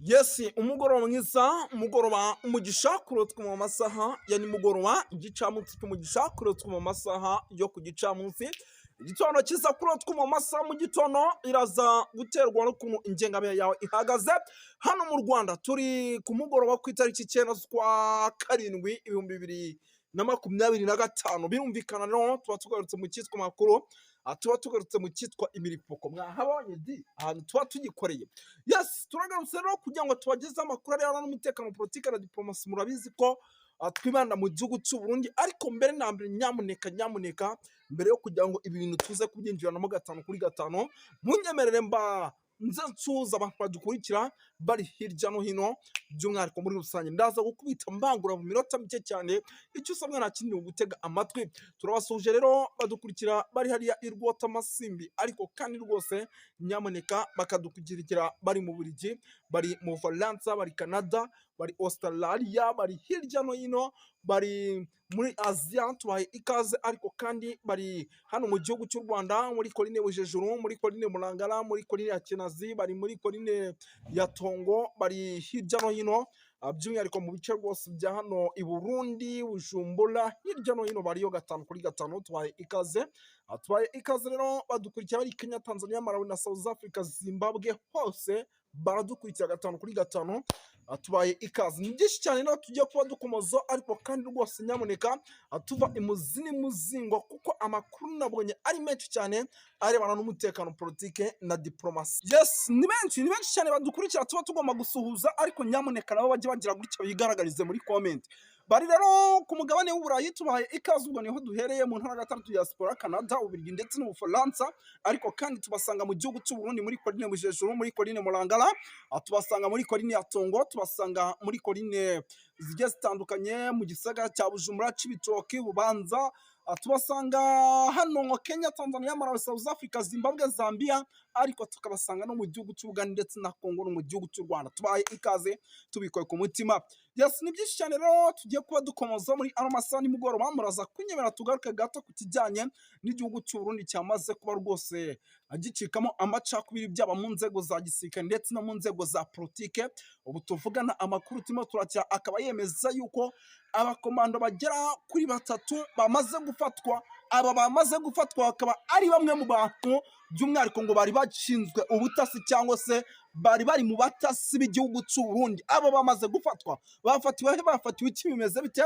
Yes, umugoroba mwiza, umugoroba umugisha kurotwa mu masaha ya nimugoroba, igicamunsi cy'umugisha kurotwa mu masaha yo ku gicamunsi, igitondo cyiza kurotwa mu masaha mu gitondo, iraza guterwa n'ukuntu ingengabihe yawe ihagaze. Hano mu Rwanda turi ku mugoroba ku itariki 9 z'ukwa karindwi 2025, birumvikana rero tuba tugarutse mu cyitwa makuru, tuba tugarutse mu cyitwa imiripoko. Mwahabonye di ahantu tuba tugikoreye. Yes, turagarutse rero kugira ngo tubagezeho amakuru arebana n'umutekano, politiki na diplomasi. Murabizi ko twibanda mu gihugu cy'u Burundi, ariko mbere na mbere nyamuneka mbere yo kugira ngo ibi bintu tuze kubyinjiranamo gatanu kuri gatanu, munyemerere nze nsuhuza abantu badukurikira bari hirya no hino, by'umwihariko muri rusange. Ndaza gukubita mbangura mu minota mike cyane, icyo usabwa nta kindi gutega amatwi. Turabasuhuje rero badukurikira bari hariya i Rwotamasimbi, ariko kandi rwose nyamuneka bakadukurikira bari mu Bubiligi, bari mu Bufaransa, bari Canada, bari Australia, bari hirya no hino, bari muri Aziya, tubaye ikaze. Ariko kandi bari hano mu gihugu cy'u Rwanda, muri Koline Bujejuru, muri Koline Murangara, muri Koline ya Kinazi, bari muri Koline ya Tongo, bari hirya no hino, by'umwihariko mu bice rwose bya hano i Burundi, Bujumbura, hirya no hino bariyo gatanu kuri gatanu. Tubaye ikaze, tubaye ikaze rero badukurikira bari Kenya, Tanzania, Malawi na South Africa, Zimbabwe, hose baradukurikira gatanu kuri gatanu. Tubaye ikaze. Ni byinshi cyane rero tugiye kuba dukomoza, ariko kandi rwose nyamuneka tuva imuzi n'imuzingo, kuko amakuru nabonye ari menshi cyane arebana n'umutekano, politike na diplomasi. Yes, ni benshi cyane badukurikira, tuba tugomba gusuhuza, ariko nyamuneka nabo bajye bagira gutya bigaragarize muri comment. Bari rero ku mugabane w'Uburayi, tubaye ikaze. Ubwo niho duhereye mu ntara gatandatu ya diaspora, Canada, Ububiligi ndetse n'Ubufaransa, ariko kandi tubasanga mu gihugu cy'u Burundi, muri Koline Bujejuru, muri Koline Murangara, tubasanga muri Koline ya Tongo, tubasanga muri Koline zigiye zitandukanye mu gisagara cya Bujumbura, Cibitoke, Bubanza, tubasanga hano Kenya, Tanzania, Malawi, South Africa, Zimbabwe, Zambia, ariko tukabasanga no mu gihugu cy'Uganda ndetse na Kongo no mu gihugu cy'u Rwanda. Tubaye ikaze tubikoye ku mutima. Yes, ni byinshi cyane rero tugiye kuba dukomoza muri ano masaha nimugoroba. Muraza kunyemera tugaruke gato ku kijyanye n'igihugu cy'u Burundi cyamaze kuba rwose agicikamo amacakubiri, byaba mu nzego za gisirikare ndetse no mu nzego za politike. Ubu tuvugana amakuru turimo turakira, akaba yemeza yuko abakomando bagera kuri 3 bamaze gufatwa. Aba bamaze gufatwa bakaba ari bamwe mu bantu by'umwihariko ngo bari bashinzwe ubutasi, cyangwa se bari mu batasi b'igihugu cy'u Burundi. Aba bamaze gufatwa, bafatiwe iki, bimeze bite?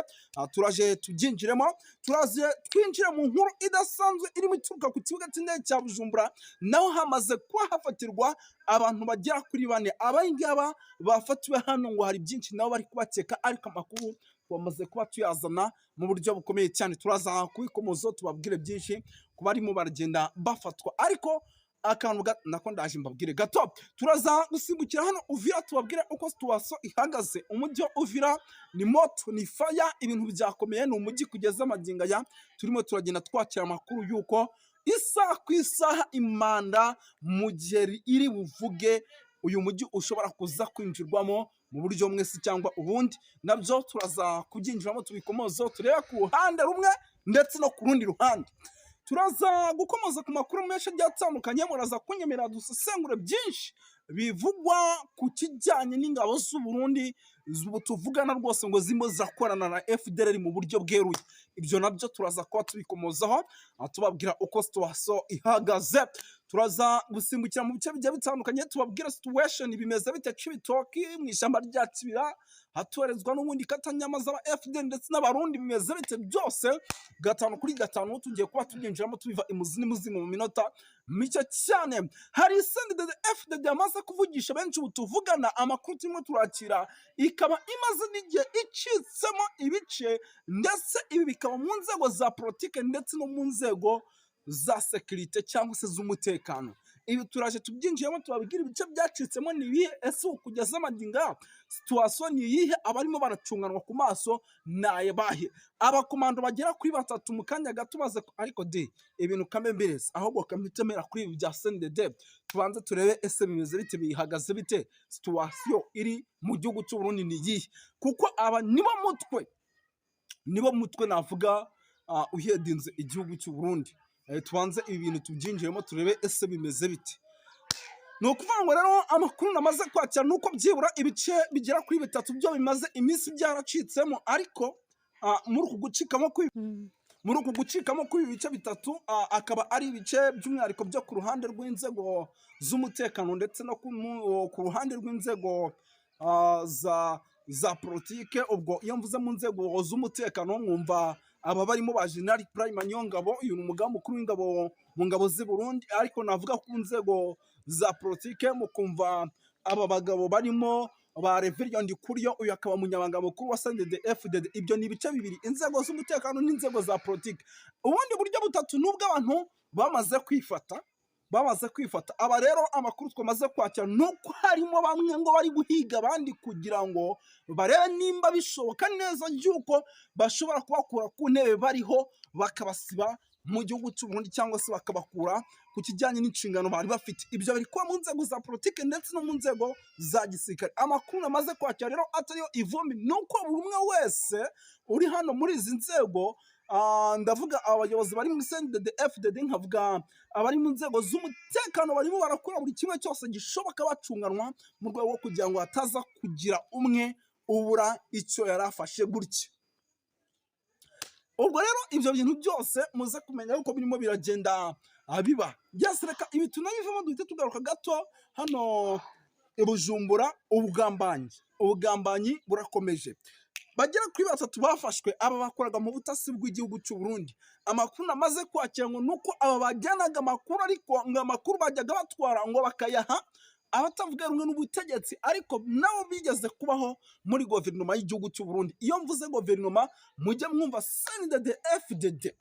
Turaje tubyinjiremo, turaje twinjire mu nkuru idasanzwe irimo ituruka ku kibuga cy'indege cya Bujumbura. Naho hamaze kuba hafatirwa abantu bagera kuri 4. Abangaba bafatiwe hano ngo hari byinshi nabo bari kubakeka, ariko amakuru bamaze kuba tuyazana mu buryo bukomeye cyane. Turaza kubikomozo tubabwire byinshi ku barimo baragenda bafatwa, ariko akantu nako ndaje mbabwire gato. Turaza gusimbukira hano Uvira, tubabwire uko situation ihagaze. Umujyi wa Uvira ni moto, ni fire, ibintu byakomeye. Ni umujyi kugeza magingo aya turimo turagenda twakira amakuru yuko isaha ku isaha imanda mu gihe iri buvuge uyu mujyi ushobora kuza kwinjirwamo mu buryo mwese cyangwa ubundi. Nabyo turaza kubyinjiramo tubikomozo, turebe ku ruhande rumwe ndetse no ku rundi ruhande. Turaza gukomoza ku makuru menshi atandukanye. Muraza kunyemera dusesengure byinshi bivugwa ku kijyanye n'ingabo z'u Burundi tuvugana rwose ngo zimo zakorana na FDLR mu buryo bweruye. Ibyo nabyo turaza kuba tubikomozaho, tubabwira uko situation ihagaze. Turaza gusimbukira mu bice bigiye bitandukanye, tubabwira situation bimeze bite Cibitoke, mu ishyamba rya Kibira hatorezwa n'ubundi katanyama z'aba FDL ndetse n'abarundi, bimeze bite byose gatanu kuri gatanu. Tugiye kuba tubyinjiramo tubiva imuzi n'imuzingo mu minota mike cyane. Hari isendede FDL yamaze kuvugisha benshi ubu tuvugana, amakuru turimo turakira ikaba imaze n'igihe icitsemo ibice, ndetse ibi bikaba mu nzego za politike ndetse no mu nzego za sekirite cyangwa se z'umutekano. Ibi turaje tubyinjiyemo tubabwira ibice byacitsemo ni ibihe, ese kugeza amaginga situation ni iyihe, abarimo baracunganwa ku maso naye bahe. Abakomando bagera kuri 3 mu kanya gato baze, ariko de ibintu kamembereza ahubwo kamitemera kuri ibi bya CNDD. Tubanze turebe ese bimeze bite, bihagaze bite, situation iri mu gihugu cy'u Burundi ni iyihe, kuko aba nibo mutwe navuga uhedinze igihugu cy'u Burundi. Tubanze ibi bintu tubyinjiremo turebe ese bimeze bite. ni ukuvuga ngo rero amakuru namaze kwakira ni uko byibura ibice bigera kuri bitatu byo bimaze iminsi byaracitsemo, ariko muri uku gucikamo kw'ibi bice bitatu akaba ari ibice by'umwihariko byo ku ruhande rw'inzego z'umutekano ndetse no ku ruhande rw'inzego za politike. Ubwo iyo mvuze mu nzego z'umutekano mwumva aba barimo ba General Prime Niyongabo, uyu ni umugaba mukuru w'ingabo mu ngabo z'i Burundi, ariko navuga ku nzego za politike mukumva aba bagabo barimo ba Reverien Ndikuriyo, uyu akaba umunyamabanga mukuru wa CNDD-FDD. Ibyo ni ibice bibiri, inzego z'umutekano n'inzego za politike. Ubundi buryo butatu nubwo abantu bamaze kwifata. Aba rero amakuru twamaze kwakira nuko harimo bamwe ngo bari guhiga abandi kugira ngo barebe nimba bishoboka neza yuko bashobora kubakura ku ntebe bariho bakabasiba mu gihugu cy'u Burundi, cyangwa se bakabakura ku kijyanye n'inshingano bari bafite. Ibyo biri kuba mu nzego za politike ndetse no mu nzego za gisirikare. Amakuru namaze kwakira rero atariyo ivumbi nuko buri umwe wese uri hano muri izi nzego, ndavuga abayobozi bari muri CNDD-FDD, nkavuga abari mu nzego z'umutekano, barimo barakora buri kimwe cyose gishoboka bacunganwa mu rwego rwo kugira ngo hataza kugira umwe ubura icyo yari afashe gutya. Ubwo rero ibyo bintu byose muze kumenya yuko birimo biragenda biba. Byose reka ibi tunabivamo duhite tugaruka gato hano i Bujumbura. Ubugambanyi burakomeje. Bagera kuri batatu bafashwe, aba bakoraga mu butasi bw'igihugu cy'u Burundi. Amakuru namaze kwakira ngo nuko aba bajyanaga amakuru, ariko ngo amakuru bajyaga batwara ngo bakayaha abatavuga rumwe n'ubutegetsi, ariko nabo bigeze kubaho muri guverinoma y'igihugu cy'u Burundi. Iyo mvuze guverinoma mujye mwumva CNDD-FDD.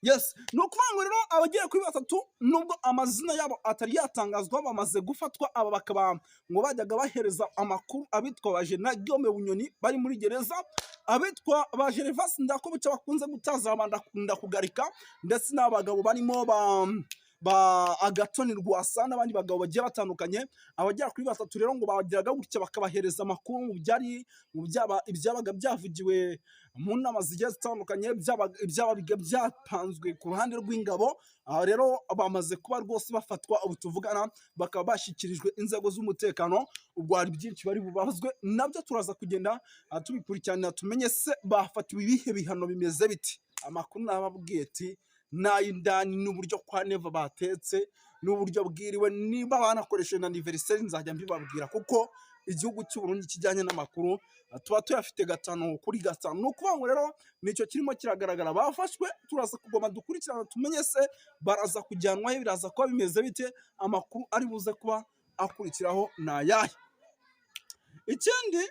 Yes, ni ukuvuga ngo rero abagera kuri batatu nubwo amazina yabo atari yatangazwa bamaze gufatwa. Aba bakaba ngo bajyaga bahereza amakuru abitwa ba General Guillaume Bunyoni bari muri gereza, abitwa ba Gervais Ndakobuca bakunze gutaza abanda kugarika, ndetse n'abagabo barimo ba Agatoni Rwasa n'abandi bagabo bagiye batandukanye. Abagera kuri batatu rero ngo bagiraga gutya bakabahereza amakuru mu ibyabaga byavugiwe mu nama zigiye zitandukanye, ibyabaga byapanzwe ku ruhande rw'ingabo. Rero bamaze kuba rwose bafatwa, ubu tuvugana bakaba bashyikirijwe inzego z'umutekano. Ubwo hari byinshi bari bubazwe, nabyo turaza kugenda tubikurikiranira tumenye se bafatiwe ibihe bihano bimeze biti. Amakuru nababwiye ati n'ay'indani n'uburyo kwa Neva batetse n'uburyo bwiriwe, niba banakoresheje na anniversaire nzajya mbibabwira, kuko igihugu cy'u Burundi kijyanye n'amakuru tuba tuyafite 5 kuri 5. Ni ukuvuga ngo rero nicyo kirimo kiragaragara. Bafashwe, turaza kugoma dukurikirana tumenye se baraza kujyanwa he, biraza kuba bimeze bite, amakuru ari buze kuba akurikiraho nayahe. Ikindi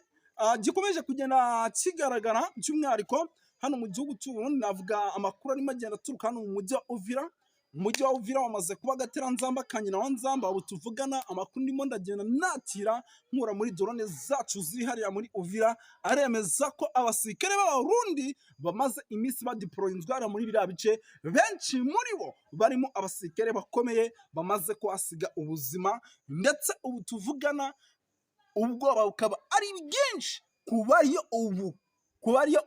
gikomeje kugenda kigaragara by'umwihariko hano mu gihugu cy'u Burundi, navuga amakuru arimo agenda aturuka hano mu mujyi wa Uvira. Umujyi wa Uvira wamaze kuba gateranzamba kanyina wa nzamba. Ubu tuvugana amakuru ndimo ndagenda natira nkura muri drone zacu ziri hariya muri Uvira, aremeza ko abasirikare b'Abarundi bamaze iminsi badeployinzwe hariya muri biriya bice. Benshi muri bo barimo abasirikare bakomeye bamaze kuhasiga ubuzima, ndetse ubu tuvugana ubwoba bukaba ari bwinshi kubariyo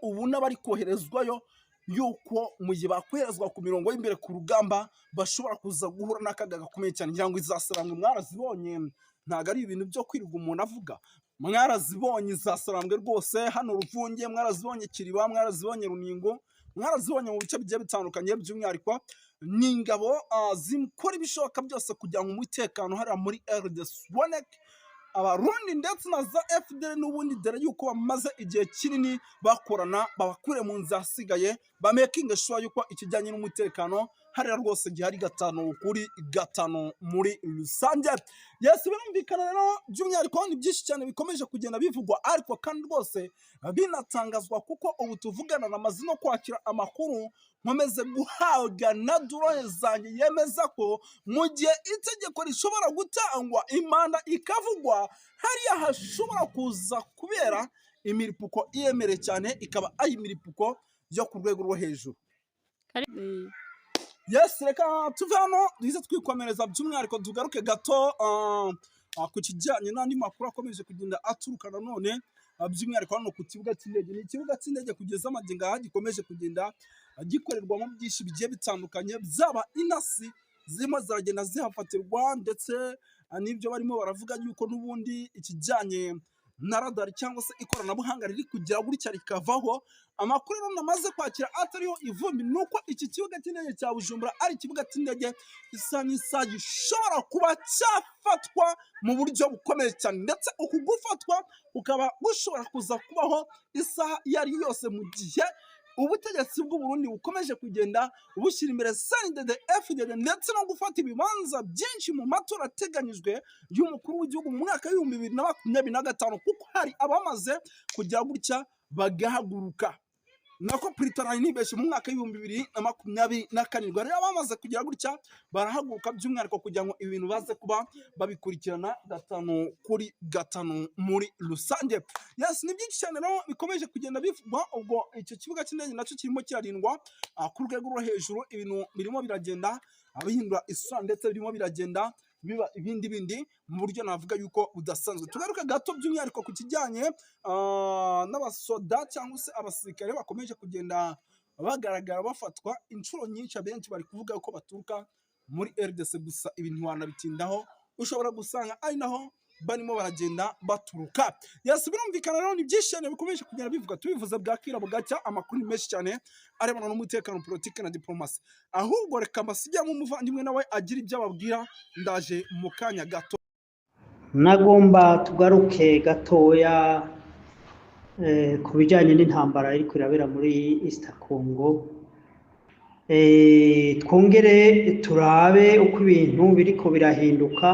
ubu n'abari koherezwayo, yuko mu gihe bakoherezwa ku mirongo y'imbere ku rugamba bashobora kuza guhura n'akaga gakomeye cyane. ngira ngo izasarambwe mwarazibonye, ntabwo ari ibintu byo kwirirwa umuntu avuga. Mwarazibonye izasarambwe rwose, hano Ruvunge mwarazibonye, Kiriba mwarazibonye, Runingo mwarazibonye, mu bice bigiye bitandukanye. By'umwihariko ni ingabo zikora ibishoboka byose kugira ngo umutekano hariya muri RDC uboneke. Abarundi ndetse na za FDL n'ubundi dore yuko bamaze igihe kinini bakorana, babakure mu nzira asigaye, bamakinga sure yuko ikijyanye n'umutekano hariya rwose gihari 5 kuri 5 muri rusange. Yes, birumvikana rero by'umwihariko ni byinshi cyane bikomeje kugenda bivugwa, ariko kandi rwose binatangazwa, kuko ubu tuvugana namaze no kwakira amakuru nkomeze guhabwa na drone zanjye yemeza ko mu gihe itegeko rishobora gutangwa imanda ikavugwa hariya hashobora kuza kubera imiripuko iyemere cyane, ikaba ari imiripuko yo ku rwego rwo hejuru. Yes, reka tuve hano duhise twikomereza by'umwihariko tugaruke gato ku kijyanye n'andi makuru akomeje kugenda aturuka nanone by'umwihariko hano ku kibuga cy'indege. Ni ikibuga cy'indege kugeza amagingo aha gikomeje kugenda gikorerwamo byinshi bigiye bitandukanye, byaba inasi zirimo ziragenda zihafatirwa, ndetse n'ibyo barimo baravuga yuko n'ubundi ikijyanye na radari cyangwa se ikoranabuhanga riri kugira gutya rikavaho. Amakuru rero namaze kwakira atariho ivumbi nuko iki kibuga cy'indege cya Bujumbura ari ikibuga cy'indege isa n'isaha gishobora kuba cyafatwa mu buryo bukomeye cyane, ndetse uku gufatwa ukaba gushobora kuza kubaho isaha iyo ari yose, mu gihe ubutegetsi bw'u Burundi bukomeje kugenda bushyira imbere CNDD FDD ndetse no gufata ibibanza byinshi mu matora ateganyijwe y'umukuru w'igihugu mu mwaka w'ibihumbi 2025, kuko hari abamaze kugira gutya bagahaguruka. Nako Pritorani nibeshe mu mwaka w'ibihumbi 2027 rero abamaze kugira gutya barahaguruka by'umwihariko kugira ngo ibintu baze kuba babikurikirana 5-5 muri rusange. Yes, ni byinshi cyane rero bikomeje kugenda bivugwa. Ubwo icyo kibuga cy'indege nacyo kirimo kirarindwa ku rwego rwo hejuru, ibintu birimo biragenda abihindura isura ndetse birimo biragenda biba ibindi mu buryo navuga yuko budasanzwe. Tugaruka gato by'umwihariko ku kijyanye n'abasoda cyangwa se abasirikare bakomeje kugenda bagaragara bafatwa inshuro nyinshi. Abenshi bari kuvuga ko baturuka muri RDC, gusa ibintu wanabitindaho ushobora gusanga ari naho barimo baragenda baturuka. Yes, birumvikana rero ni byinshi cyane bikomeje kugenda bivuga, tubivuze bwakira bugacya. Amakuru menshi cyane arebana n'umutekano, politiki na diplomasi. Ahubwo reka mbasijyamo umuvandimwe nawe agira ibyo ababwira, ndaje mu kanya gato. Nagomba tugaruke gatoya ku bijyanye n'intambara iri kurabera muri East Congo. Twongere turabe uko ibintu biriko birahinduka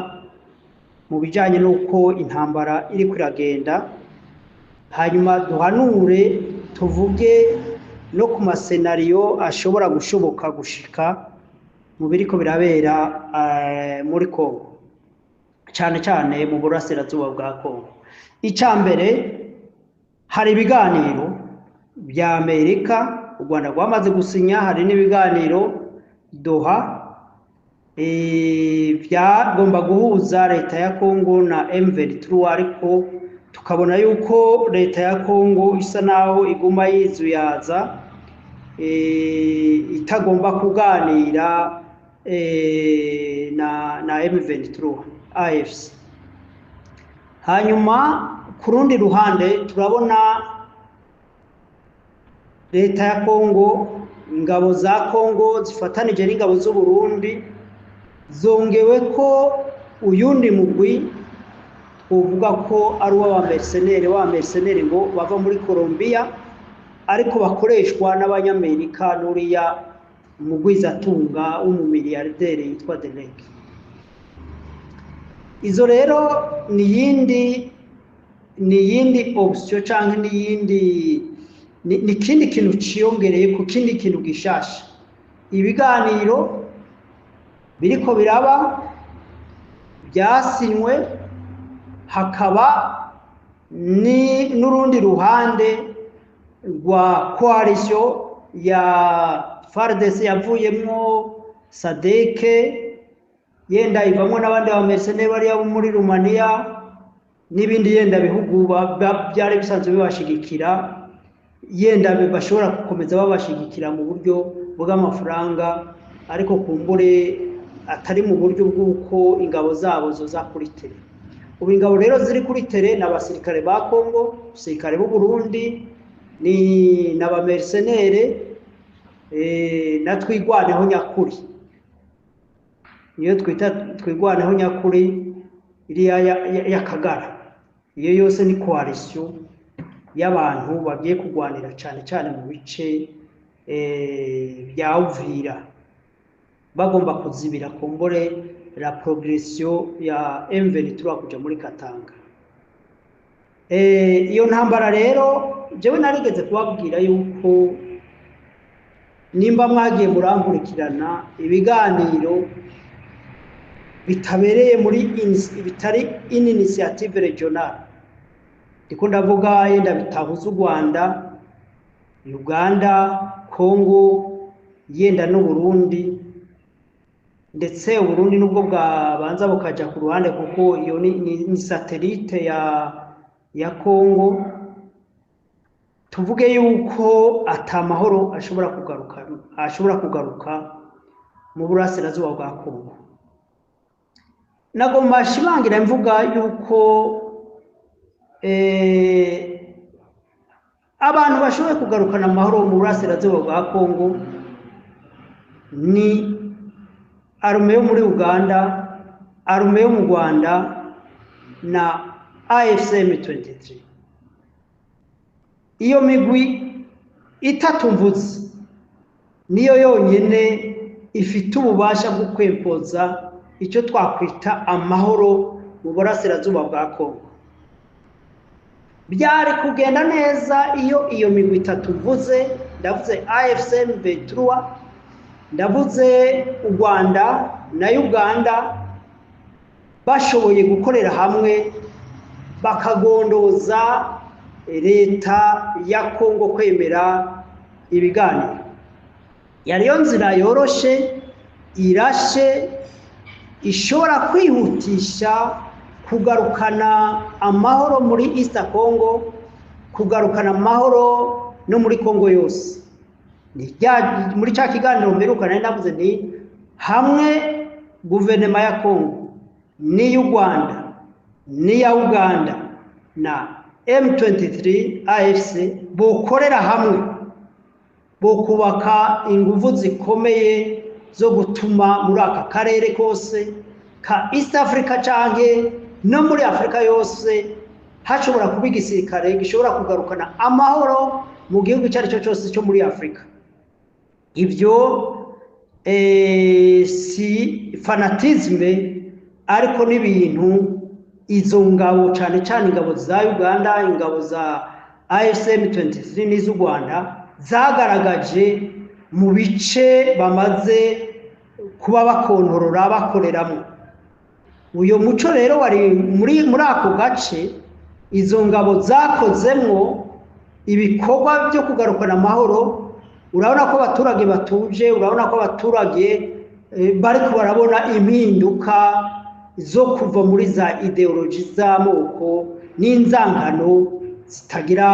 mu bijyanye n'uko intambara iri kuragenda, hanyuma duhanure tuvuge no ku masenariyo ashobora gushoboka gushika mu biriko birabera muri Congo, cyane cyane mu burasirazuba bwa Congo. Icambere, hari ibiganiro bya Amerika, u Rwanda rwamaze gusinya, hari n'ibiganiro Doha byagomba guhuza leta ya Congo na M23, ariko tukabona yuko leta ya Congo isa naho iguma yizuyaza itagomba kuganira na M23 AFC. Hanyuma ku rundi ruhande turabona leta ya Congo, ingabo za Congo zifatanije n'ingabo z'u Burundi, zongewe ko uyundi mugwi uvuga ko ari uw'abamercenaire ngo bava muri Colombia, ariko bakoreshwa n'abanyamerika n'uriya mugwizatunga w'umumiliyarderi yitwa Derek. Izo rero ni yindi option cyangwa ni kindi kintu ciyongereye ku kindi kintu gishasha. Ibiganiro biriko biraba byasinywe, hakaba n'urundi ruhande rwa coalition ya FARDC yavuyemwo SADC, yenda ivamwo n'abandi ba mercenaires bari muri Romania n'ibindi yenda bihugu byari bisanzwe bibashigikira, yenda bashobora gukomeza babashigikira mu buryo bw'amafaranga, ariko kumbure atari mu buryo bw'uko ingabo zabo zoza kuri tere. Ubu ingabo rero ziri kuri tere n'abasirikare ba Congo, abasirikare b'u Burundi, ni n'abamercenaire na twigwaneho nyakuri. Iyo twita twigwaneho nyakuri iriya ya Kagara, iyo yose ni coalition y'abantu bagiye kugwanira cyane cyane mu bice bya Uvira, bagomba kuzibira kumbure la progression ya M23 kuja muri Katanga. Iyo ntambara rero jewe narigeze kubabwira yuko nimba mwagiye murankurikirana ibiganiro bitabereye bitari initiative regional, ndiko ndavuga yenda bitahuza u Rwanda, Uganda, Congo, yenda n'u Burundi, ndetse u Burundi nubwo bwabanza bukaja ku ruhande kuko iyo ni satellite ya Congo. Tuvuge yuko atamahoro ashobora kugaruka mu burasirazuba bwa Congo. nagomba shimangira mvuga yuko abantu bashoboye kugarukana amahoro mu burasirazuba bwa Kongo ni arume yo muri Uganda, arume yo mu Rwanda na AFC M23. Iyo migwi itatu mvuze niyo yonyene ifite ububasha bwo kwempoza icyo twakwita amahoro mu burasirazuba bwa Kongo. Byari kugenda neza iyo migwi itatu mvuze, ndavuze AFC M23, ndavuze u Rwanda na Uganda, bashoboye gukorera hamwe bakagondoza leta ya Kongo kwemera ibiganiro. Yariyo nzira yoroshe irashe ishobora kwihutisha kugarukana amahoro muri East Congo, kugarukana amahoro no muri Kongo yose. Muri cya kiganiro mperukana ndavuze ni hamwe guverinoma ya Kongo n'iy'u Rwanda n'iya Uganda na M23 AFC bokorera hamwe, bokubaka ingufu zikomeye zo gutuma muri aka karere kose ka East Africa canke no muri Afrika yose hashobora kuba igisirikare gishobora kugarukana amahoro mu gihugu cyari cyo cyose cyo muri Afrika. Ibyo si fanatisme ariko n'ibintu izo ngabo cyane cyane ingabo za Uganda, ingabo za AFC M23 n'iz'u Rwanda zagaragaje mu bice bamaze kuba bakontorora bakoreramo. Uyo muco rero wari muri ako gace, izo ngabo zakozemwo ibikorwa byo kugarukana amahoro. Urabona ko abaturage batuje, urabona ko abaturage bari kubarabona impinduka zo kuva muri za ideology z'amoko n'inzangano zitagira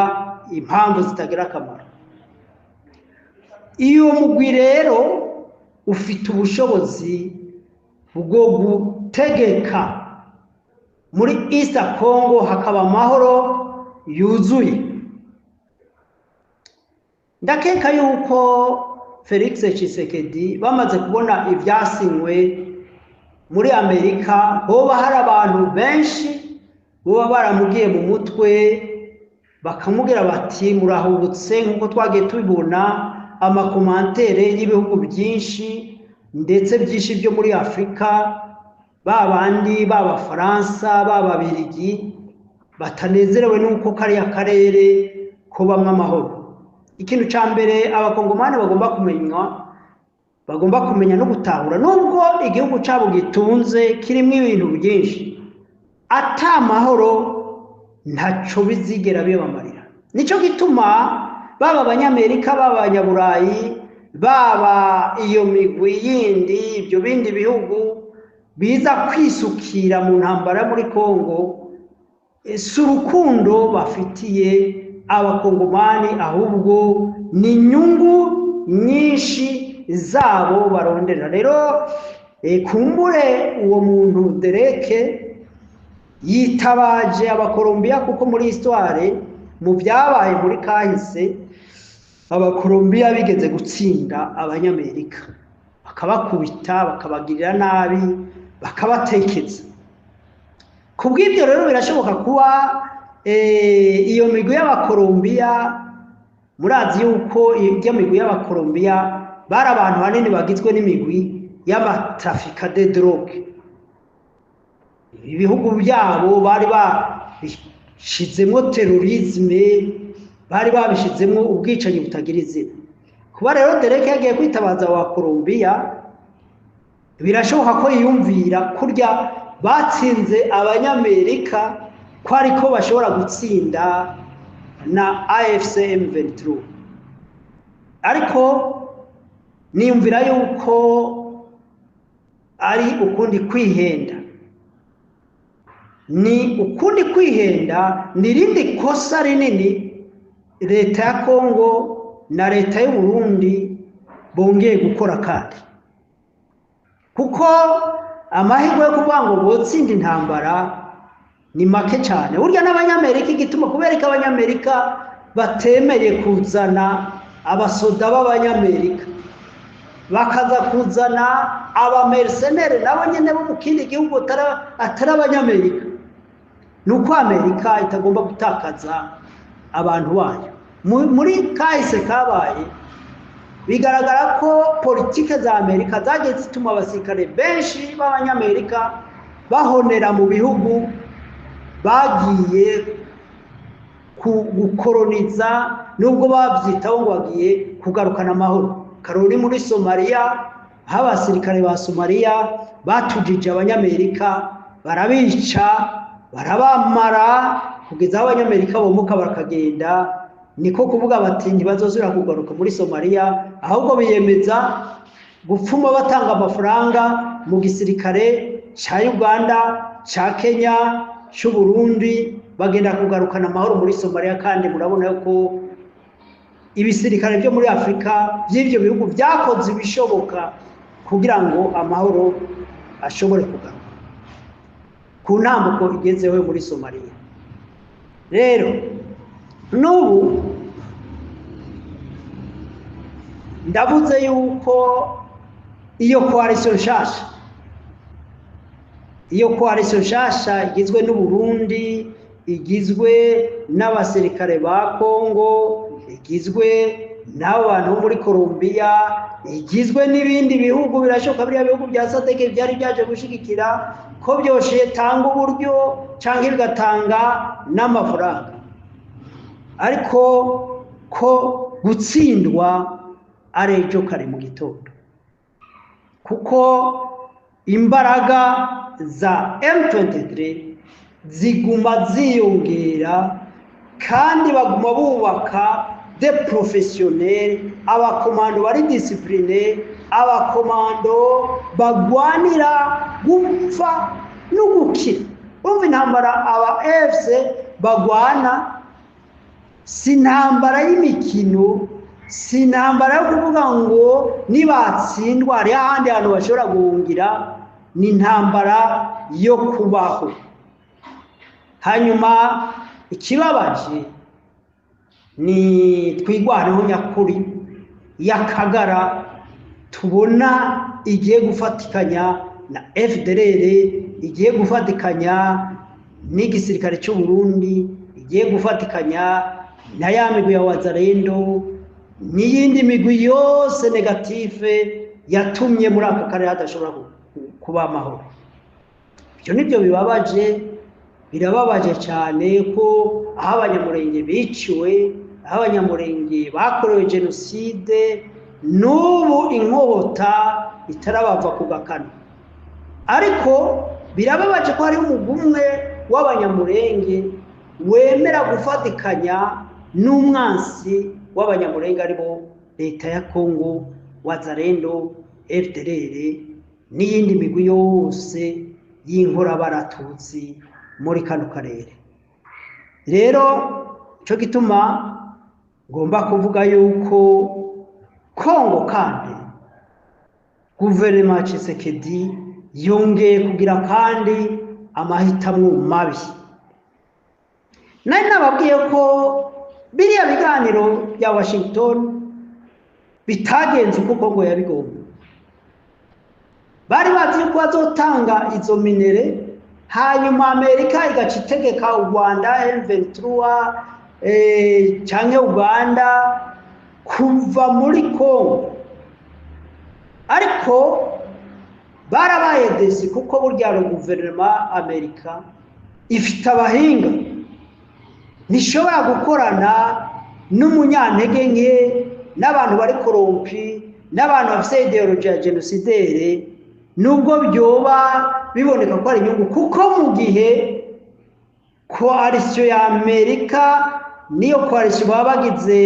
impamvu, zitagira akamaro. Iyo mugwi rero ufite ubushobozi bwo gutegeka muri East Congo hakaba amahoro yuzuye. Ndakeka yuko Felix Tshisekedi bamaze kubona ibyasinywe muri Amerika, hoba hari abantu benshi boba baramugiye mu mutwe bakamubwira bati murahubutse, nk'uko twagiye tubibona amakomantere y'ibihugu byinshi ndetse byinshi byo muri Afrika, babandi b'Abafaransa b'Ababirigi batanezerewe nuko kariya karere ko bamwe amahoro. Ikintu cya mbere abakongomani bagomba kumenya no gutahura, nubwo igihugu cyabo gitunze kirimo ibintu byinshi, ata amahoro ntaco bizigera bibamarira. Nico gituma baba abanyamerika, baba abanyaburayi, baba iyo migwi yindi, ibyo bindi bihugu biza kwisukira mu ntambara muri Kongo, si urukundo bafitiye abakongomani, ahubwo ni inyungu nyinshi zabo barondera. Rero kumbure uwo muntu Dereke yitabaje abakolombiya, kuko muri histoire mu byabaye muri kahise abakolombiya bigeze gutsinda abanyamerika, bakabakubita, bakabagirira nabi, bakabatekeza. Kubw'ibyo rero birashoboka kuba iyo migwi y'abakolombiya, murazi yuko iyo migwi y'abakolombiya bari abantu hanini bagizwe n'imigwi y'amatrafika de drogue. Ibihugu byabo bari bashizemo terorisme, bari babishizemo ubwicanyi butagira izina. Kuba rero Dereke yagiye kwitabaza abakolombiya, birashoboka ko yiyumvira kurya batsinze abanyamerika ko ariko bashobora gutsinda na AFC M23. Ariko niyumvira yuko ari ukundi kwihenda, ni ukundi kwihenda, nirindi kosa rinini leta ya Kongo na leta y'u Burundi bongeye gukora kandi. Kuko amahirwe yo kuvuga ngo botsinda intambara ni make cyane. Burya n'abanyamerika igituma kubera ko abanyamerika batemeye kuzana abasoda b'abanyamerika, bakaza kuzana abamercenere nabo nyene bo mu kindi gihugu atari abanyamerika, nuko Amerika itagomba gutakaza abantu bayo. Muri kahise kabaye bigaragara ko politike za Amerika zagiye zituma abasirikare benshi b'abanyamerika bahonera mu bihugu bagiye gukoroniza, nubwo babyitaho ngo bagiye kugarukana amahoro. Karori muri Somalia, aho abasirikare ba Somalia batujije abanyamerika, barabica barabamara kugeza aho abanyamerika bomuka bakagenda. Niko kuvuga bati ntibazozura kugaruka muri Somalia, ahubwo biyemeza gupfuma batanga amafaranga mu gisirikare cya Uganda, cya Kenya, cy'u Burundi, bagenda kugarukana amahoro muri Somalia. Kandi murabona ko ibisirikare byo muri Afrika by'ibyo bihugu byakoze ibishoboka kugira ngo amahoro ashobore kugaruka ku ntambuko igezeho muri Somalia. Rero n'ubu ndavuze yuko iyo coalition nshasha igizwe n'u Burundi, igizwe n'abasirikare ba Kongo, igizwe n'abo bantu bo muri Colombia, igizwe n'ibindi bihugu, birashoboka biriya bihugu bya SADC byari byaje gushigikira ko byoshe tanga uburyo cyangwa bigatanga n'amafaranga, ariko ko gutsindwa ari ejo kare mu gitondo, kuko imbaraga za M23 ziguma ziyongera kandi baguma bubaka de professionnels, abakomando bari discipline, abakomando bagwanira gupfa no gukira. Umva intambara aba FC bagwana si intambara y'imikino, si intambara yo kuvuga ngo nibatsindwa ari ahandi hantu bashobora guhungira, ni intambara yo kubaho. Hanyuma ikibabaje ni twigwaneho nyakuri y'akagara tubona igiye gufatikanya na FDLR, igiye gufatikanya n'igisirikare cy'u Burundi, igiye gufatikanya na ya migwi ya Wazalendo n'iyindi migwi yose negative yatumye muri aka karere hadashobora kuba amahoro. Ibyo nibyo bibabaje, birababaje cyane ko aho abanyamurenge biciwe, aho abanyamurenge bakorewe jenoside, n'ubu inkota itarabava ku gakano. Ariko birababaje ko hari umugumwe w'abanyamurenge wemera gufatikanya n'umwansi w'abanyamurenge aribo leta ya Kongo, Wazalendo, FDLR n'iyindi migwi yose y'inkora baratutsi muri kano karere. Rero cyo gituma ngomba kuvuga yuko Kongo kandi guverinoma Tshisekedi yongeye kugira kandi amahitamwo mabi. Nari nababwiye ko biriya biganiro bya Washington bitagenze uko Kongo yabigomba. Bari bazi ko bazotanga izo minere, hanyuma Amerika igaca itegeka u Rwanda, M23 canke Uganda kuva muri Kongo. Ariko barabaye desi kuko burya guverinoma Amerika ifite abahinga, nishobora gukorana n'umunyantege nke, n'abantu bari korompi, n'abantu bafite ideology ya genocidere, nubwo byoba biboneka ko ari inyungu, kuko mu gihe coalition ya Amerika niyo coalition baba bagize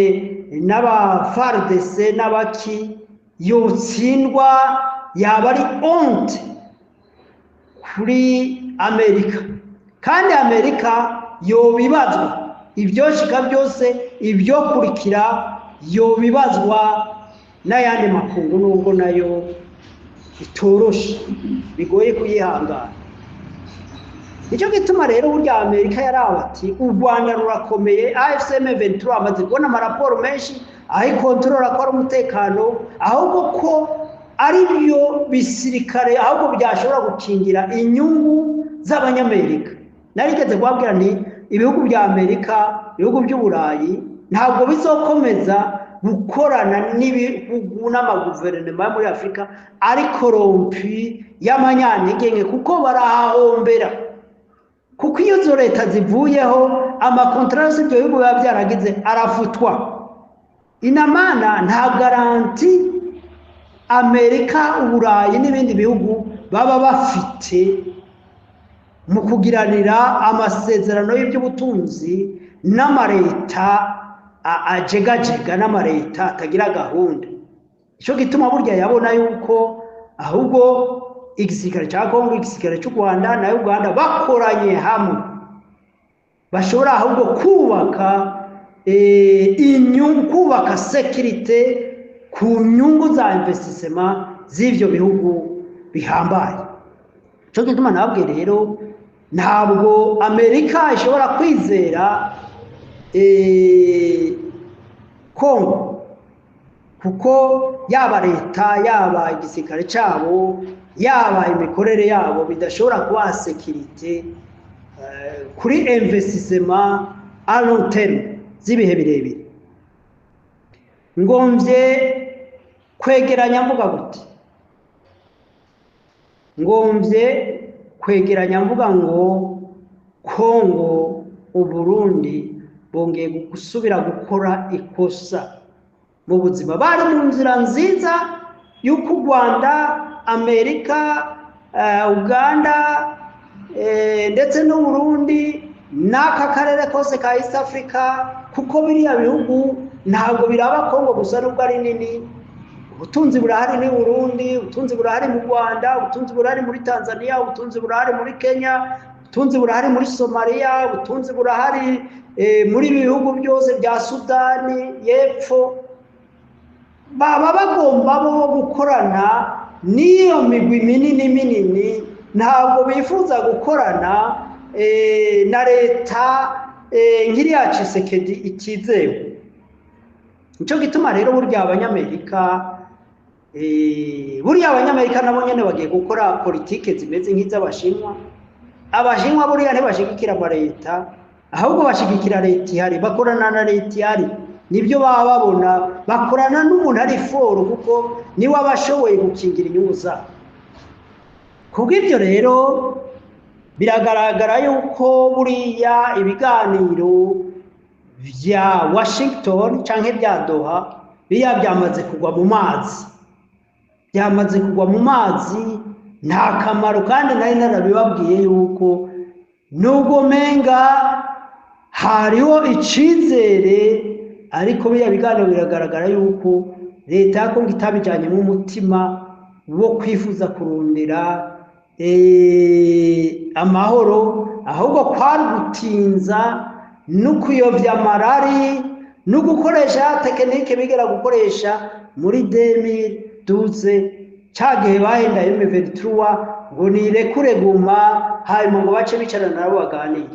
n'aba FARDC n'abaki yotsindwa, yaba ari honte kuri Amerika, kandi Amerika yobibazwa ibyoshika byose, ibyo kurikira yobibazwa n'ayandi makungu, nubwo nayo itoroshe bigoye kuyihangana. Nicyo gituma rero burya Amerika yarawe ati u Rwanda rurakomeye, AFCM 23 amaze kubona amaraporo menshi aho ikontorora ko ari umutekano, ahubwo ko ari byo bisirikare ahubwo byashobora gukingira inyungu z'abanyamerika. Narigeze kubabwira nti ibihugu bya Amerika, ibihugu by'Uburayi ntabwo bizokomeza gukorana n'ibihugu n'amaguverinoma muri Afurika ariko rompi y'amanyantege kuko barahahombera, kuko iyo zo leta zivuyeho amakontrasi ibyo bihugu biba byaragize arafutwa. Inamana nta garanti Amerika, Uburayi n'ibindi bihugu baba bafite mu kugiranira amasezerano y'iby'ubutunzi n'amareta ajegajega, n'amareta atagira gahunda. Icyo gituma burya yabona yuko ahubwo igisirikare cya Kongo, igisirikare cy'u Rwanda na Uganda bakoranye hamwe bashobora ahubwo kubaka kubaka sekirite ku nyungu za investissement z'ivyo bihugu bihambaye. Cyo gituma nabwe rero ntabwo Amerika ishobora kwizera Kongo, kuko yaba leta yaba igisirikare cyabo yaba imikorere yabo bidashobora kuba sekirite kuri investissement a long terme z'ibihe birebire. Ngomvye kwegeranya mvuga gute? Ngomvye kwegeranya mvuga ngo Kongo, Uburundi bongeye gusubira gukora ikosa mu buzima. Bari mu nzira nziza y'uko u Rwanda, Amerika, Uganda ndetse n'Uburundi n'aka karere kose ka East Africa, kuko biriya bihugu ntabwo biraba Kongo gusa nubwo ari nini. Ubutunzi burahari ni Burundi, ubutunzi burahari mu Rwanda, ubutunzi burahari muri Tanzania, ubutunzi burahari muri Kenya, ubutunzi burahari muri Somalia, ubutunzi burahari muri bihugu byose bya Sudani y'Epfo. Baba bagomba bo gukorana n'iyo migwi minini, ntabwo bifuza gukorana na leta nk'iriya Tshisekedi itizewe. Nicyo gituma rero burya Abanyamerika nabo nyene bagiye gukora politike zimeze nk'iz'Abashinwa. Abashinwa buriya ntibashigikira amaleta, ahubwo bashigikira leta ihari, bakorana na leta ihari. Nibyo baba babona, bakorana n'umuntu ari foro kuko niwe abashoboye gukingira inyungu zabo. Kubw'ibyo rero biragaragara yuko buriya ibiganiro vya Washington canke vya Doha biya byamaze kugwa mu mazi, byamaze kugwa mu mazi, nta kamaro. Kandi nari narabibabwiye yuko nubwo menga hariho icizere, ariko biya biganiro biragaragara yuko leta ya Kongo itabijanye mu mutima wo kwifuza kurondera amahoro, ahubwo kwari gutinza no kuyovya amarari no gukoresha tekinike bigera gukoresha muri 2012 cagihe bahenda M23 ngo nirekure Goma, hanyuma ngo bace bicarana nabo baganire.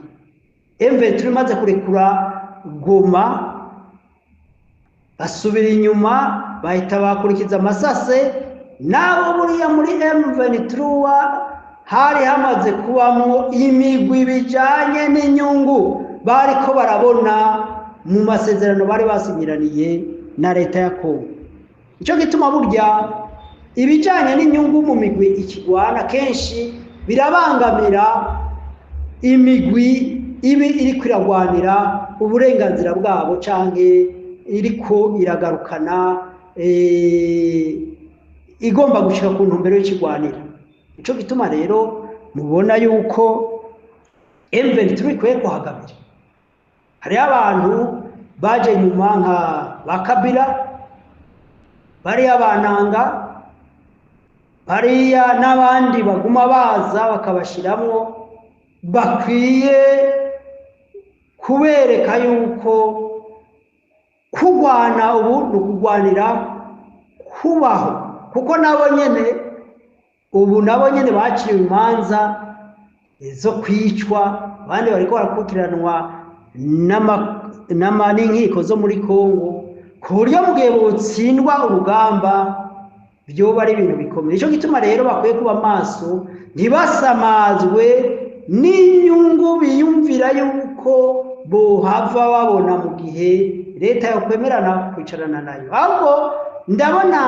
M23 maze kurekura Goma basubira inyuma, bahita bakurikiza amasase. Nabo buriya muri M23 hari hamaze kubamwo imigwi bijanye n'inyungu bariko barabona mu masezerano bari basinyiraniye na leta ya Kongo. Icyo gituma burya ibijanye n'inyungu mu migwi ikigwana kenshi birabangamira imigwi ibi iri kwiragwanira uburenganzira bwabo canke iriko iragarukana igomba gushika ku ntumbero y'ikigwanira. Ico gituma rero mubona yuko M23 ikwiye kuhagamira. Hari abantu baje nyuma nka bakabira, bari abananga, bariya n'abandi baguma baza bakabashiramwo, bakwiye kubereka yuko kugwana ubu n'ukugwanira kubaho, kuko nabo nyene ubu nabo nyene baciye imanza zo kwicwa, abandi bariko barakurikiranwa n'inkiko zo muri Kongo, ku buryo mu gihe botsindwa urugamba vyoba ari ibintu bikomeye. Ico gituma rero bakwiye kuba maso, ntibasamazwe n'inyungu biyumvira yuko bohava babona mu gihe leta yokwemerana kwicarana nayo. Ahubwo ndabona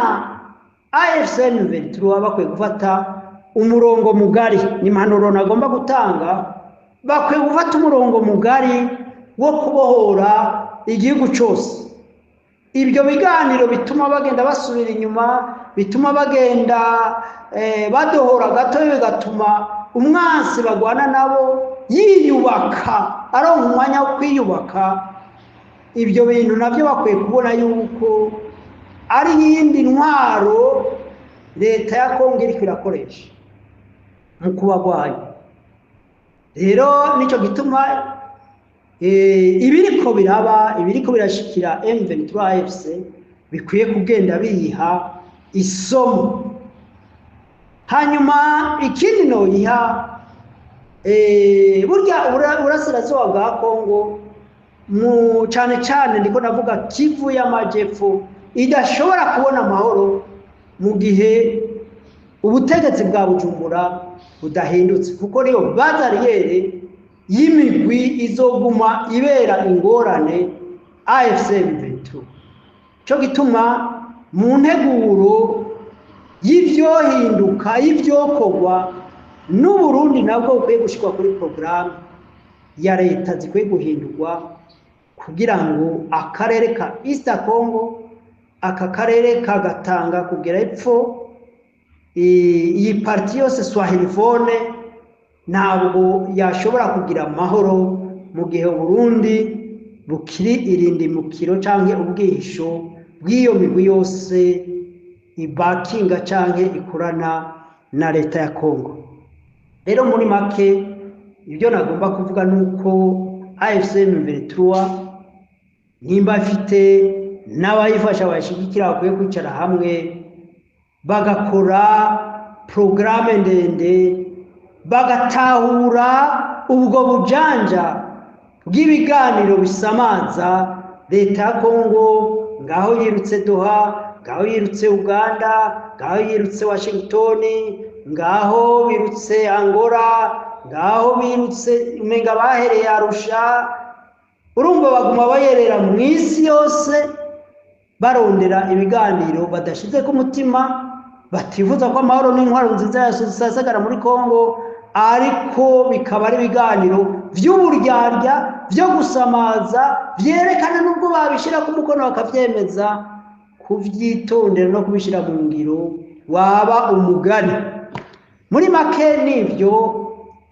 AFC M23 bakwiye gufata umurongo mugari, n'impanuro nagomba gutanga, bakwiye gufata umurongo mugari wo kubohora igihugu cyose. Ibyo biganiro bituma bagenda basubira inyuma, bituma bagenda badohora gato, bigatuma umwansi bagwana nabo yiyubaka, aronka umwanya wo kwiyubaka. Ibyo bintu nabyo bakwiye kubona yuko ari yindi ntwaro leta ya Kongo iriko irakoresha mu kubagwanya. Rero nico gituma ibiriko biraba, ibiriko birashikira M23 AFC bikwiye kugenda biha isomo. Hanyuma ikindi no yiha burya urasirazuba bwa Kongo, mu cyane ndiko navuga Kivu y'Amajepfo, idashobora kubona amahoro mu gihe ubutegetsi bwa Bujumbura budahindutse, kuko niyo bazariyere y'imigwi izoguma ibera ingorane AFC M23. Cyo gituma mu nteguro y'ivyohinduka, y'ivyokorwa, n'Uburundi nabwo bukwiye gushikwa kuri programme ya leta zikwiye guhindurwa kugira ngo akarere ka East Congo, aka karere kagatanga kugera epfo, iyi parti yose Swahilifone ntabwo yashobora kugira amahoro mu gihe Burundi bukiri irindimukiro canke ubwihisho bw'iyo migwi yose ibakinga canke ikorana na leta ya Kongo. Rero muri make ibyo nagomba kuvuga nuko AFC M23 nimba afite n'abayifasha bashigikira bakwiye kwicara hamwe bagakora programme ndende, bagatahura ubwo bujanja bw'ibiganiro bisamaza leta ya Kongo, ngaho yirutse Doha, ngaho yirutse Uganda, ngaho yirutse Washington, ngaho birutse Angola, ngaho birutse umenga bahereye Arusha. Urumva baguma bayerera mu isi yose barondera ibiganiro badashize ku mutima, batifuza ko amahoro n'intwaro nziza yasasagara muri Kongo, ariko bikaba ari ibiganiro vy'uburyarya, vyo gusamaza, vyerekana nubwo babishira ku mukono bakavyemeza, kuvyitondera no kubishira mu ngiro waba umugani. Muri make nivyo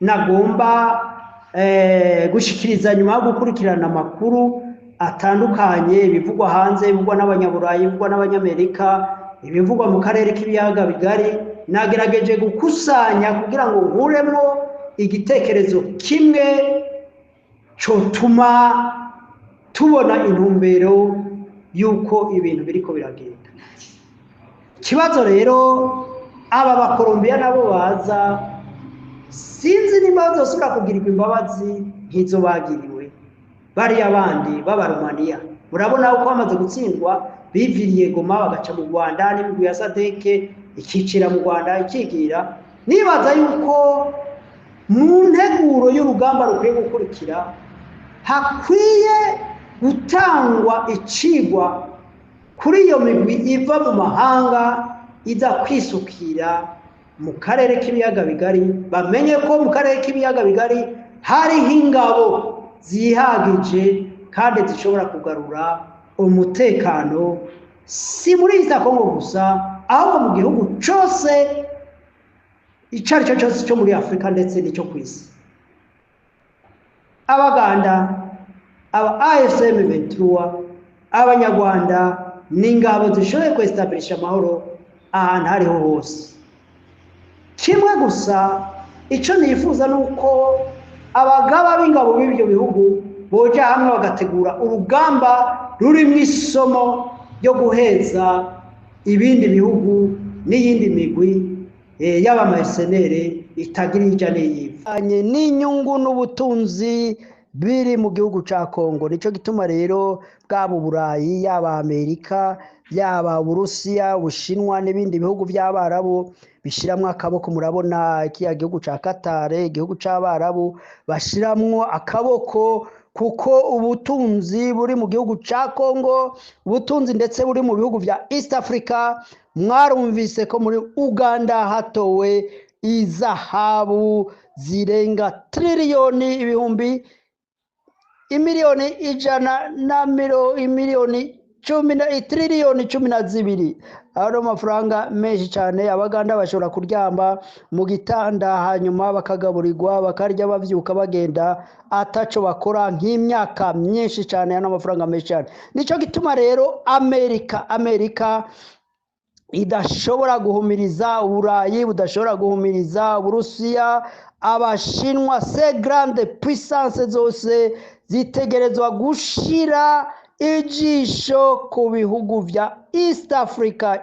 nagomba gushikiriza nyuma yo gukurikirana amakuru atandukanye, ibivugwa hanze, ibivugwa n'abanyaburayi, ibivugwa n'abanyamerika, ibivugwa mu karere k'ibiyaga bigari. Nagerageje gukusanya kugira ngo nkuremo igitekerezo kimwe cotuma tubona intumbero yuko ibintu biriko biragenda. Kibazo rero aba bakolombiya nabo baza, sinzi nimba bazosubira kugirirwa imbabazi nk'izo bagiriwe bariya bandi b'Abaromaniya. Murabona uko bamaze gutsindwa biviriye Goma bagaca mu Rwanda, n'imigwi ya Sadeke ikicira mu Rwanda ikigira. Nibaza yuko mu nteguro y'urugamba rukwiye gukurikira hakwiye gutangwa icigwa kuri iyo migwi iva mu mahanga iza kwisukira mu karere k'ibiyaga bigari. Bamenye ko mu karere k'ibiyaga bigari hariho ingabo zihagije kandi zishobora kugarura umutekano, si muri East Congo gusa, ahubwo mu gihugu cyose icari cyo cyose cyo muri Afrika ndetse n'icyo ku isi. Abaganda, aba AFC M23, abanyarwanda n'ingabo zishoboye kwestablisha amahoro ahantu hariho hose. Kimwe gusa icyo nifuza nuko abagaba b'ingabo b'ibyo bihugu boja hamwe bagategura urugamba rurimo isomo ryo guheza ibindi bihugu n'iyindi migwi y'aba mercenaire itagira ijya n'iyiva n'inyungu n'ubutunzi biri mu gihugu ca Kongo. Nico gituma rero bwaba Burayi, yaba Amerika, yaba Uburusiya, Ubushinwa n'ibindi bihugu by'Abarabu bishiramwo akaboko. Murabona kiya gihugu ca Qatar, igihugu c'Abarabu bashiramwo akaboko, kuko ubutunzi buri mu gihugu ca Kongo, ubutunzi ndetse buri mu bihugu vya East Africa. Mwarumvise ko muri Uganda hatowe izahabu zirenga triliyoni ibihumbi imiliyoni ijana na imiliyoni triliyoni 12. Aho amafaranga menshi cyane. Abaganda bashobora kuryamba mu gitanda hanyuma bakagaburirwa bakarya bavyuka bagenda ataco bakora nk'imyaka myinshi cyane. Ano amafaranga menshi cyane. Nico gituma rero Amerika idashobora guhumiriza Uburayi, budashobora guhumiriza Uburusiya, Abashinwa. Se grande puissance zose zitegerezwa gushira ijisho ku bihugu vya East Africa.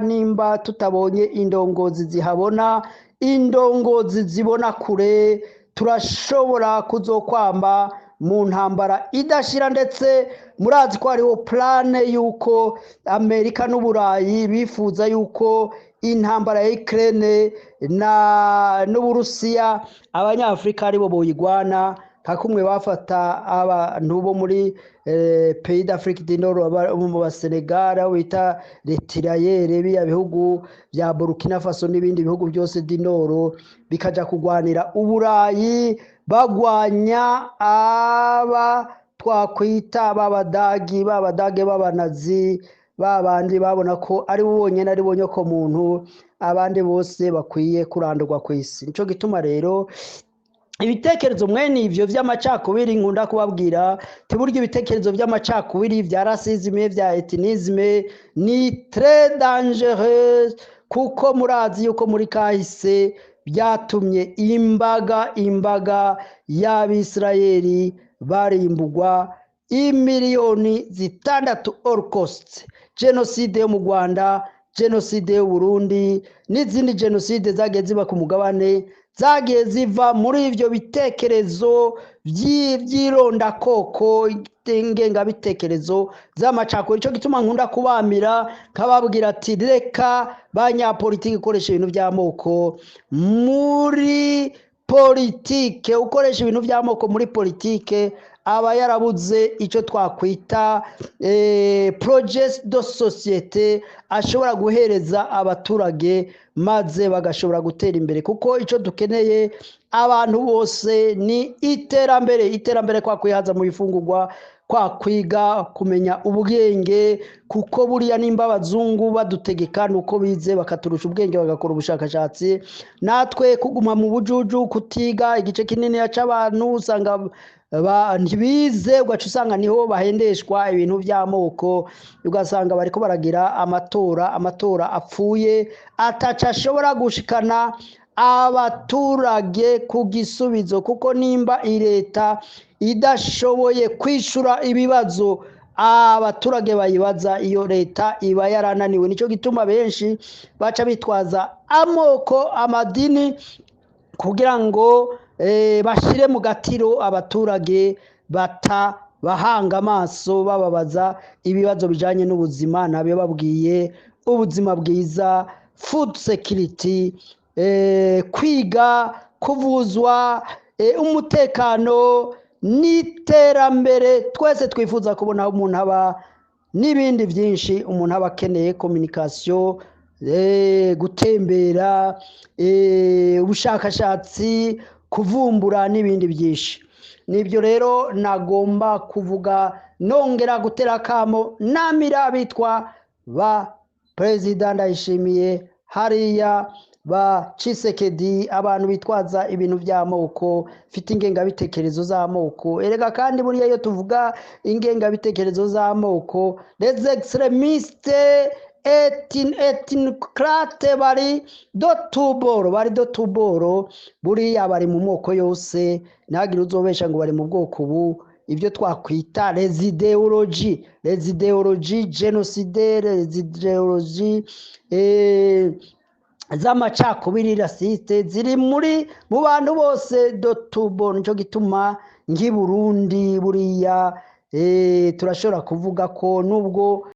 Nimba tutabonye indongozi zihabona, indongozi zibona kure, turashobora kuzokwamba mu ntambara idashira. Ndetse murazi ko hariho plane yuko Amerika n'Uburayi bifuza yuko intambara ya Ukraine n'Uburusiya Abanyafrika aribo boyigwana, nka kumwe bafata abantu bo muri pays d'Afrique du Nord, mu Senegal bita retirayere, biya bihugu bya Burkina Faso n'ibindi bihugu byose du Nord bikaja kugwanira Uburayi, bagwanya aba twakwita babadagi b'abanazi, babandi babona ko ari bonyene ari bonyoko muntu, abandi bose bakwiye kurandurwa ku isi. Nico gituma rero ibitekerezo mwene ivyo vy'amacakubiri nkunda kubabwira, tiburyo ibitekerezo vy'amacakubiri vya racisme, vya ethnisme ni très dangereux, kuko murazi yuko muri kahise byatumye imbaga y'Abisirayeli barimbugwa imiliyoni 6 Holocaust, genocide yo mu Rwanda, genocide yo Burundi n'izindi genocide zagiye ziba ku mugabane, zagiye ziva muri ivyo bitekerezo vy'irondakoko, ingengabitekerezo z'amacakubiri. Ico gituma nkunda kubamira nkababwira ati reka banyapolitiki ukoresha ibintu by'amoko muri politike, ukoresha ibintu by'amoko muri politike aba yarabuze icyo twakwita projet de societe ashobora guhereza abaturage, maze bagashobora gutera imbere. Kuko icyo dukeneye abantu bose ni iterambere, kwa kwihaza mu bifungurwa, kwa kwiga, kumenya ubwenge, kuko buriya nimba abazungu badutegeka nuko bize bakaturusha ubwenge bagakora ubushakashatsi, natwe kuguma mu bujuju kutiga igice kinini y'abantu usanga ntibize, ugaca usanga niho bahendeshwa ibintu by'amoko, ugasanga bariko baragira amatora apfuye ataca ashobora gushikana abaturage ku gisubizo. Kuko nimba leta idashoboye kwishura ibibazo abaturage bayibaza, iyo leta iba yarananiwe. Nico gituma benshi baca bitwaza amoko, amadini, kugira ngo bashire mu gatiro abaturage bahanga amaso bababaza ibibazo bijanye n'ubuzima. Nabe babwiye ubuzima bwiza, food security, kwiga, kuvuzwa, umutekano n'iterambere. Twese twifuza kubona umuntu aba n'ibindi byinshi, umuntu aba akeneye communication, gutembera, ubushakashatsi, kuvumbura n'ibindi byinshi. Nibyo rero nagomba kuvuga, nongera gutera kamo namira bitwa ba President Ndayishimiye hariya, ba Tshisekedi, abantu bitwaza ibintu by'amoko, fite ingengabitekerezo z'amoko. Erega kandi buriya iyo tuvuga ingengabitekerezo z'amoko, les extrémistes ethnicrate bari do tuboro, buriya bari mu moko yose. Ntagire uzobesha ngo bari mu bwoko ubu ibyo twakwita les ideologies génocidaires, les ideologies z'amacakubiri rasiste ziri mu bantu bose dotubo. Nico gituma ngi Burundi buriya turashobora kuvuga ko nubwo